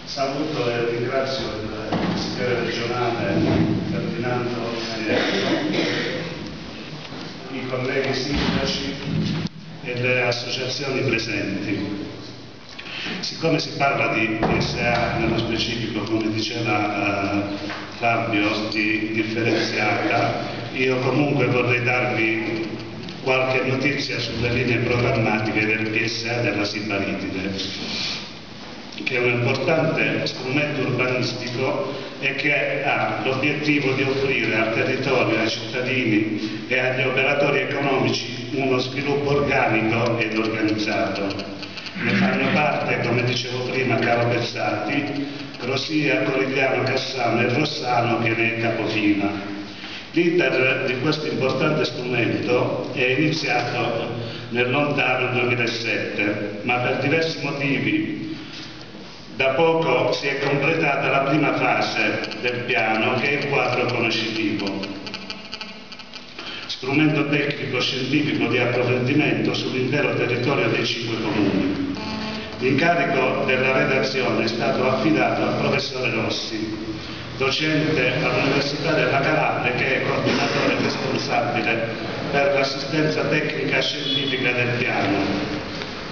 Saluto e ringrazio il consigliere regionale Ferdinando Caniello, i colleghi sindaci e le associazioni presenti. Siccome si parla di PSA nello specifico, come diceva Fabio, di differenziata, io comunque vorrei darvi qualche notizia sulle linee programmatiche del PSA della Sibaritide, che è un importante strumento urbanistico e che ha l'obiettivo di offrire al territorio, ai cittadini e agli operatori economici uno sviluppo organico ed organizzato. Ne fanno parte, come dicevo prima, Caro Pezzati, Rosia, Corigliano, Cassano e Rossano, che ne è capofila. L'iter di questo importante strumento è iniziato nel lontano 2007, ma per diversi motivi da poco si è completata la prima fase del piano, che è il quadro conoscitivo, strumento tecnico-scientifico di approfondimento sull'intero territorio dei 5 comuni. L'incarico della redazione è stato affidato al professore Rossi, docente all'Università della Calabria, che è coordinatore responsabile per l'assistenza tecnica scientifica del piano,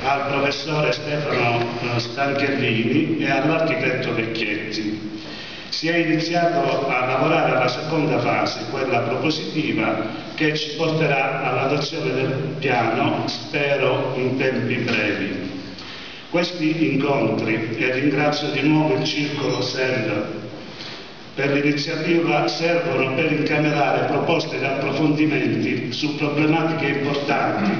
al professore Stefano Stanchellini e all'architetto Vecchietti. Si è iniziato a lavorare alla seconda fase, quella propositiva, che ci porterà all'adozione del piano, spero in tempi brevi. Questi incontri, e ringrazio di nuovo il Circolo SEL per l'iniziativa, servono per incamerare proposte di approfondimenti su problematiche importanti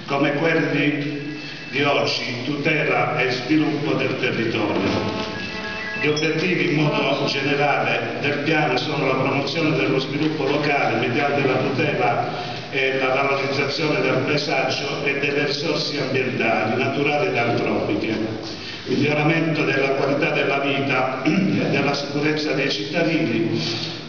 come quelli di oggi, tutela e sviluppo del territorio. Gli obiettivi in modo generale del piano sono la promozione dello sviluppo locale mediante la tutela e la valorizzazione del paesaggio e delle risorse ambientali, naturali ed antropiche, miglioramento della qualità della vita e della sicurezza dei cittadini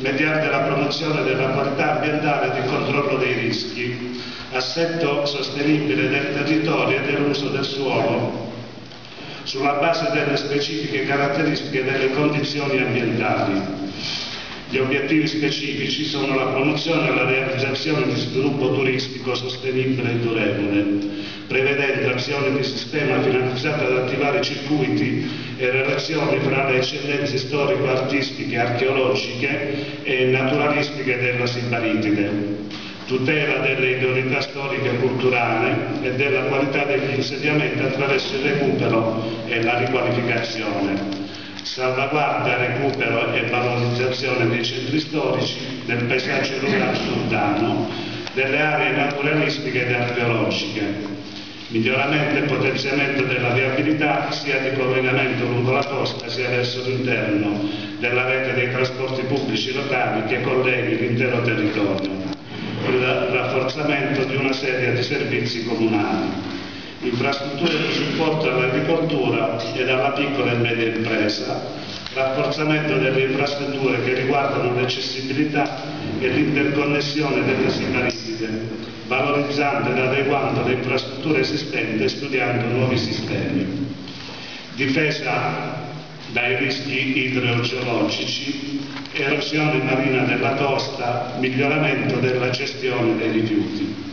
mediante la promozione della qualità ambientale e il controllo dei rischi, assetto sostenibile del territorio e dell'uso del suolo sulla base delle specifiche caratteristiche delle condizioni ambientali. Gli obiettivi specifici sono la promozione e la realizzazione di sviluppo turistico sostenibile e durevole, prevedendo azioni di sistema finalizzate ad attivare circuiti e relazioni fra le eccellenze storico-artistiche, archeologiche e naturalistiche della Sibaritide, tutela delle idoneità storiche e culturali e della qualità degli insediamenti attraverso il recupero e la riqualificazione, salvaguardia, recupero e valorizzazione dei centri storici, del paesaggio rurale urbano, delle aree naturalistiche ed archeologiche, miglioramento e potenziamento della viabilità sia di collegamento lungo la costa sia verso l'interno della rete dei trasporti pubblici locali che colleghi l'intero territorio, il rafforzamento di una serie di servizi comunali, infrastrutture di supporto all'agricoltura ed alla piccola e media impresa, rafforzamento delle infrastrutture che riguardano l'accessibilità e l'interconnessione delle Sibaritide, valorizzando ed adeguando le infrastrutture esistenti e studiando nuovi sistemi, difesa dai rischi idrogeologici, erosione marina della costa, miglioramento della gestione dei rifiuti.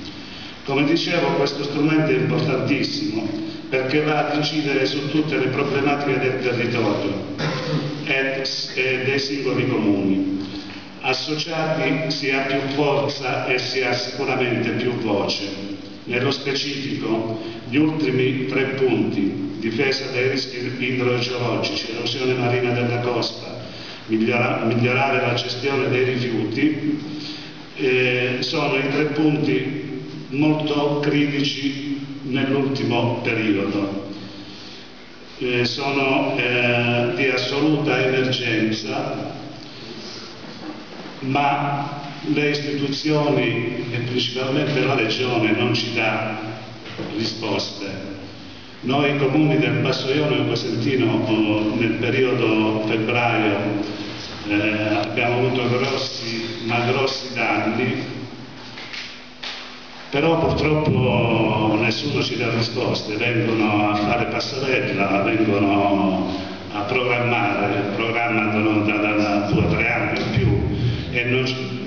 Come dicevo, questo strumento è importantissimo perché va ad incidere su tutte le problematiche del territorio e dei singoli comuni. Associati si ha più forza e si ha sicuramente più voce. Nello specifico, gli ultimi 3 punti, difesa dai rischi idrogeologici, erosione marina della costa, migliorare la gestione dei rifiuti, sono i 3 punti molto critici nell'ultimo periodo. Sono di assoluta emergenza, ma le istituzioni e principalmente la Regione non ci dà risposte. Noi comuni del Basso Ionio Cosentino nel periodo febbraio abbiamo avuto grossi danni però purtroppo nessuno ci dà risposte, vengono a fare passerella, vengono a programmano da 2 o 3 anni o più, e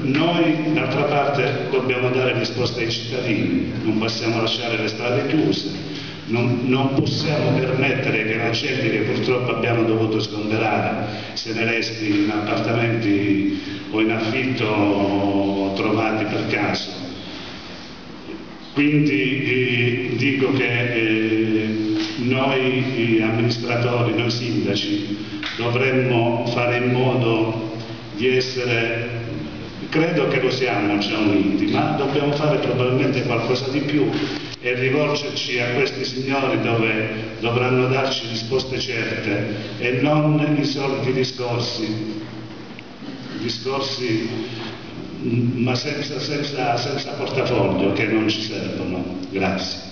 noi d'altra parte dobbiamo dare risposte ai cittadini, non possiamo lasciare le strade chiuse, non possiamo permettere che la gente che purtroppo abbiamo dovuto sgomberare se ne resti in appartamenti o in affitto o trovati per caso. Quindi dico che noi amministratori, noi sindaci, dovremmo fare in modo di essere, credo che lo siamo già uniti, ma dobbiamo fare probabilmente qualcosa di più e rivolgerci a questi signori dove dovranno darci risposte certe e non i soliti discorsi ma senza portafoglio, che non ci servono. Grazie.